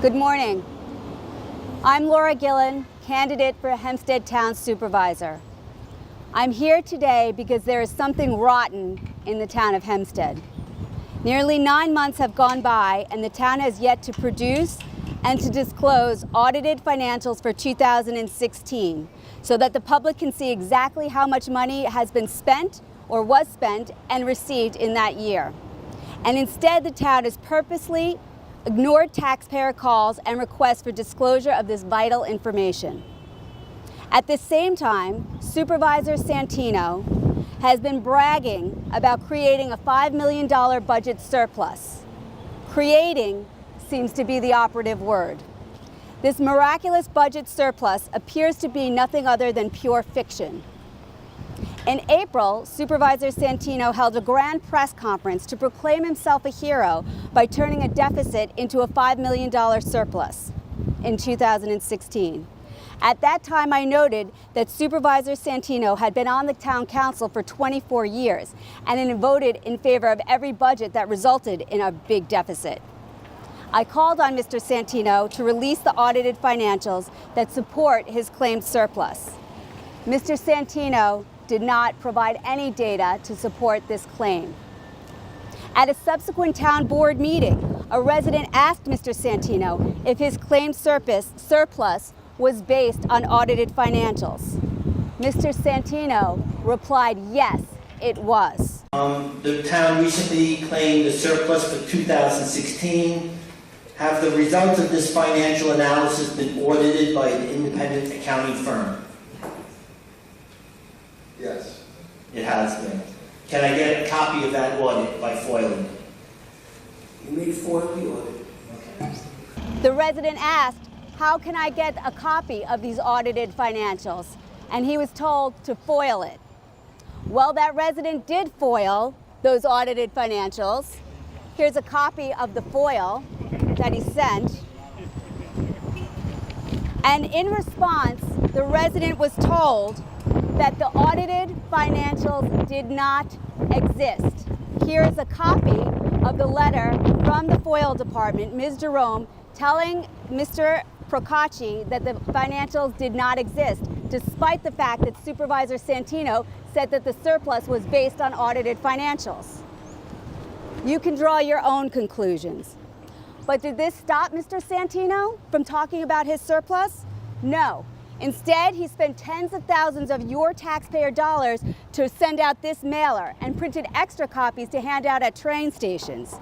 Good morning. I'm Laura Gillen, candidate for Hempstead Town Supervisor. I'm here today because there is something rotten in the town of Hempstead. Nearly 9 months have gone by and the town has yet to produce and to disclose audited financials for 2016 so that the public can see exactly how much money has been spent or was spent and received in that year. And instead, the town has purposely ignored taxpayer calls and requests for disclosure of this vital information. At the same time, Supervisor Santino has been bragging about creating a $5 million budget surplus. Creating seems to be the operative word. This miraculous budget surplus appears to be nothing other than pure fiction. In April, Supervisor Santino held a grand press conference to proclaim himself a hero by turning a deficit into a $5 million surplus in 2016. At that time, I noted that Supervisor Santino had been on the town council for 24 years and had voted in favor of every budget that resulted in a big deficit. I called on Mr. Santino to release the audited financials that support his claimed surplus. Mr. Santino did not provide any data to support this claim. At a subsequent town board meeting, a resident asked Mr. Santino if his claimed surplus was based on audited financials. Mr. Santino replied, yes, it was. The town recently claimed a surplus for 2016. Have the results of this financial analysis been audited by an independent accounting firm? Yes. It has been. Can I get a copy of that audit by foiling it? You may foil the audit. Okay. The resident asked, how can I get a copy of these audited financials? And he was told to foil it. Well, that resident did foil those audited financials. Here's a copy of the foil that he sent. And in response, the resident was told that the audited financials did not exist. Here is a copy of the letter from the FOIL department, Ms. Jerome, telling Mr. Procacci that the financials did not exist, despite the fact that Supervisor Santino said that the surplus was based on audited financials. You can draw your own conclusions. But did this stop Mr. Santino from talking about his surplus? No. Instead, he spent tens of thousands of your taxpayer dollars to send out this mailer and printed extra copies to hand out at train stations,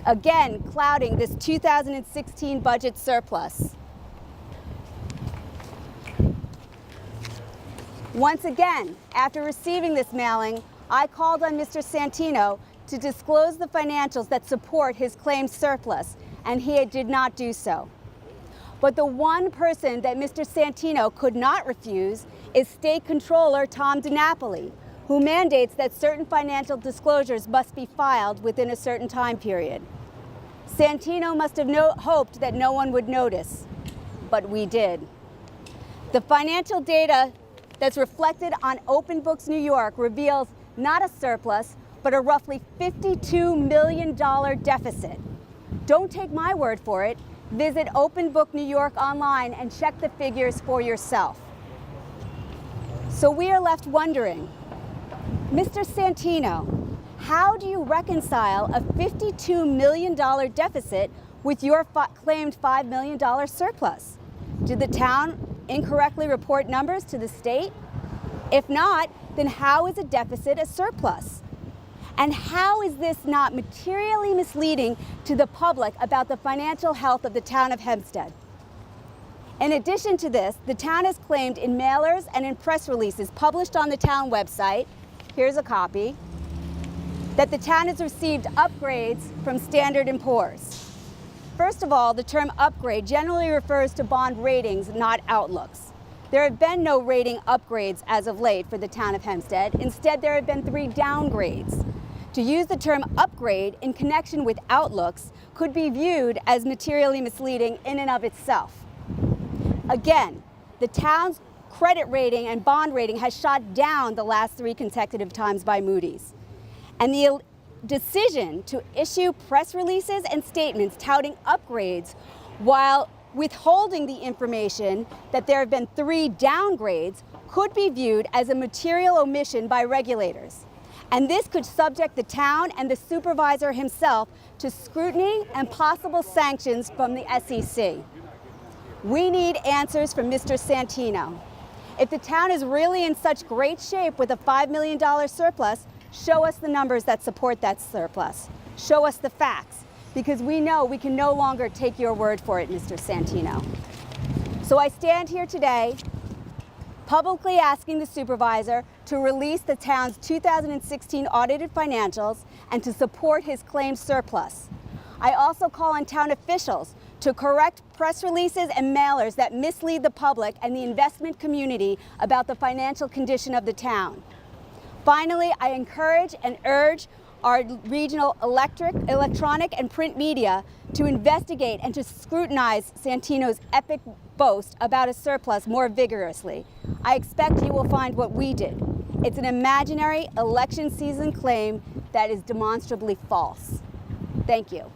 again clouding this 2016 budget surplus. Once again, after receiving this mailing, I called on Mr. Santino to disclose the financials that support his claimed surplus, and he did not do so. But the one person that Mr. Santino could not refuse is State Controller Tom DiNapoli, who mandates that certain financial disclosures must be filed within a certain time period. Santino must have hoped that no one would notice, but we did. The financial data that's reflected on Open Books New York reveals not a surplus, but a roughly $52 million deficit. Don't take my word for it. Visit Open Book New York online and check the figures for yourself. So we are left wondering, Mr. Santino, how do you reconcile a $52 million deficit with your claimed $5 million surplus? Did the town incorrectly report numbers to the state? If not, then how is a deficit a surplus? And how is this not materially misleading to the public about the financial health of the town of Hempstead? In addition to this, the town has claimed in mailers and in press releases published on the town website, here's a copy, that the town has received upgrades from Standard & Poor's. First of all, the term upgrade generally refers to bond ratings, not outlooks. There have been no rating upgrades as of late for the town of Hempstead. Instead, there have been 3 downgrades. To use the term upgrade in connection with outlooks could be viewed as materially misleading in and of itself. Again, the town's credit rating and bond rating has shot down the last 3 consecutive times by Moody's. And the decision to issue press releases and statements touting upgrades while withholding the information that there have been 3 downgrades could be viewed as a material omission by regulators. And this could subject the town and the supervisor himself to scrutiny and possible sanctions from the SEC. We need answers from Mr. Santino. If the town is really in such great shape with a $5 million surplus, show us the numbers that support that surplus. Show us the facts, because we know we can no longer take your word for it, Mr. Santino. So I stand here today publicly asking the supervisor to release the town's 2016 audited financials and to support his claimed surplus. I also call on town officials to correct press releases and mailers that mislead the public and the investment community about the financial condition of the town. Finally, I encourage and urge our regional electronic and print media to investigate and to scrutinize Santino's epic boast about a surplus more vigorously. I expect you will find what we did. It's an imaginary election season claim that is demonstrably false. Thank you.